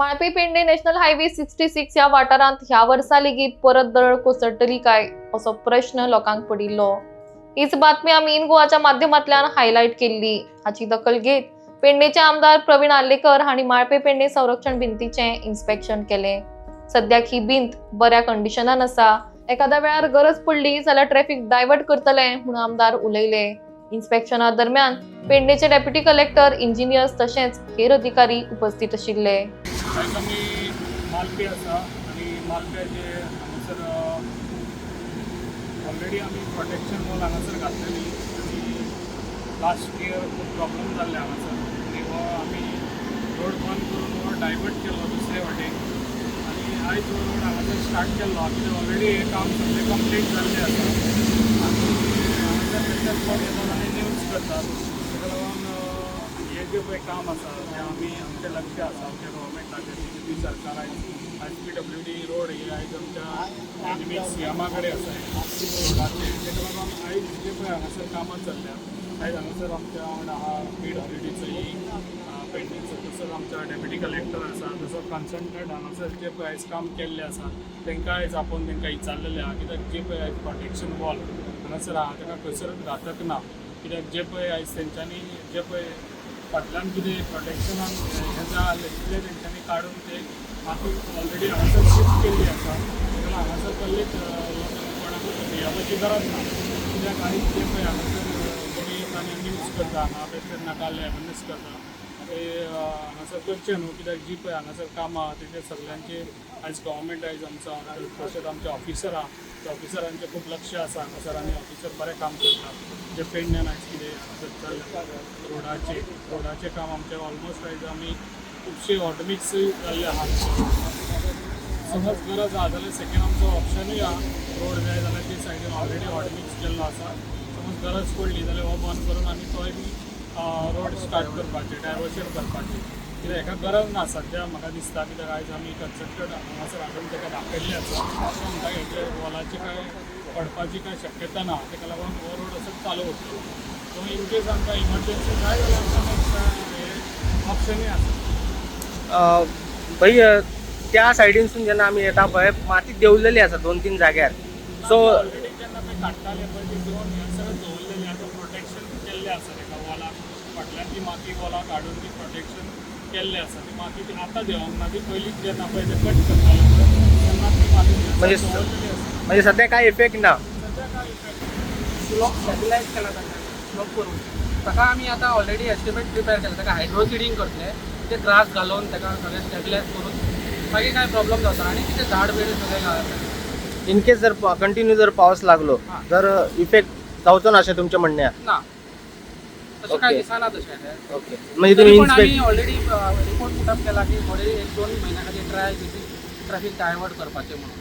माळपे Pedne national highway 66 ह्या वाठारांत ह्या वर्सा लेगीत परत दरड कोसळटली काय असो प्रश्न लोकांक पडिल्लो। हीच बातमी आमी इन गोवाच्या माध्यमांतल्यान हायलायट केल्ली। हाची दखल घेत पेडणेचे आमदार प्रवीण आर्लेकर हांणी माळपे पेडणे संरक्षण भिंतीचे इन्स्पेक्शन केले। सद्याक ही भिंत बऱ्या कंडिशनान आसा। एखाद्या वेळार गरज पडली जाल्यार ट्रॅफिक डायवर्ट करतले म्हणून आमदार उलयले। इन्स्पेक्शना दरम्यान पेडणेचे डेप्युटी कलेक्टर, इंजिनियर्स तशेंच हेर अधिकारी उपस्थित आशिल्ले। आयज आमी मालपे आसा आनी मालप्याचे हांगासर ऑलरेडी आमी प्रोटेक्शन वॉल हांगासर घातलेली आनी लास्ट इयर खूब प्रॉब्लम जाल्ले हांगासर आनी हो आमी रोड बंद करून हो डायवर्ट केलो दुसरे वाटेन आनी आयज हो रोड हांगासर स्टार्ट केल्लो कित्याक ऑलरेडी हे काम सगळें कंप्लीट जाल्लें आसा आनी हांगासर तेच्याच कोण येतात आनी न्यूज करतात ताका लागून हे जे पळय काम आसा तें आमी आमचें लक्ष आसा आमच्या गव्हर्मेंटाचें BJP सरकार आयज PWD रोड ही आयज आमच्या एनिमी सीएमा कडेन आसा रोडाचेर ताका लागून आयज जे पळय हांगासर कामां चल्ल्या आयज हांगासर आमच्या वांगडा आहा PWDचो पेडणेचो तसोच आमच्या डेप्युटी कलेक्टर आसा तसोच कन्सल्टंट हांगासर जे पळय आयज काम केल्लें आसा तांकां आयज आपोवन तांकां विचारलेलें आहा कित्याक जे पळय आयज प्रोटेक्शन वॉल हांगासर आहा ताका खंयसर घातक ना कित्याक जे पळय आयज तेंच्यांनी जे पळय फाटल्यान कितें प्रोटेक्शनान हें जालें कितें तेंच्यांनी काडून ते माती ऑलरेडी हांगासर शिफ्ट केल्ली आसा ताका हांगासर कसलीच कोणाकूच भियापाची गरज ना कित्याक आयज जे पळय हांगासर कोणी आनी न्यूज करता हांगा पेशंट नाका एवेरनेस करता ते हांगासर करचें न्हू कित्याक जी पळय हांगासर कामां आहा तेचे सगळ्यांचे आयज गव्हर्मेंट आयज आमचो तशेंच आमचे ऑफिसर आहा त्या ऑफिसरांचें खूब लक्ष आसा हांगासर आनी ऑफिसर बरें काम करतात जे पेडण्यान आयज कितें हांगासर चल्लें रोडाचें काम आमचें ऑलमोस्ट आयज आमी खुबशे ऑटोमिक्स जाल्ले आहा समज गरज आहा जाल्यार सेकेंड आमचो ऑप्शनूय आहा रोड जाय जाल्यार ते सायडीन ऑलरेडी ऑटोमिक्स केल्लो आसा समज गरज पडली जाल्यार हो बंद करून आनी तोय बी रोड स्टार्ट करपाचें डायवर्शन करपाचें कित्याक हेका गरज ना सद्या म्हाका दिसता कित्याक आयज आमी कन्स्ट्रक्टेड हांगासर हाडून ताका दाखयल्लें आसा आमकां हेचे वॉलाची काय पडपाची काय शक्यता ना ताका लागून हो रोड असो चालू उरतलो सो इन केस आमकां इमर्जन्सी जाय जाल्यार आमकां नेक्स्ट ऑप्शनूय आसा भाई त्या सायडीनसून जेन्ना आमी येता पळय माती देंवलेली आसा 2-3 जाग्यार सो ऑलरेडी जेन्ना पळय काडटाले पळय ती घेवन हें सगळें दवरलेलें आतां प्रोटेक्शन केल्लें आसा ताका वॉलाक फाटल्यान ती माती वॉलाक हाडून ती प्रोटेक्शन केल्लें आसा ती माती ती आतां देंवोंक ना ती पयलींच जेन्ना पळय ते कट करताले तेन्ना ती माती दवरलेली आसा म्हणजे सध्या काय इफेक्ट ना सद्या काय इफेक्ट स्लोप स्टॅबिलायज केला ताका स्लोप करून ताका आमी आतां ऑलरेडी एस्टिमेट प्रिपेर केला ताका हायड्रो सिडींग करतले ते ग्रास घालून ताका सगळें स्टॅबिलायज करून मागीर काय प्रॉब्लेम जाता आनी कितें झाड बीड सगळें घालता इन केस जर कंटिन्यू जर पावस लागलो तर इफेक्ट जावचो ना अशें तुमचें म्हणणें आहा ना तशें काय दिसना तशें ओके म्हणजे तुम्ही पण आमी इन्स्पेक्ट ऑलरेडी रिपोर्ट पुटअप केला की थोडे 1-2 म्हयन्या खातीर ट्रायल ट्रॅफिक डायवर्ट करपाचें म्हणून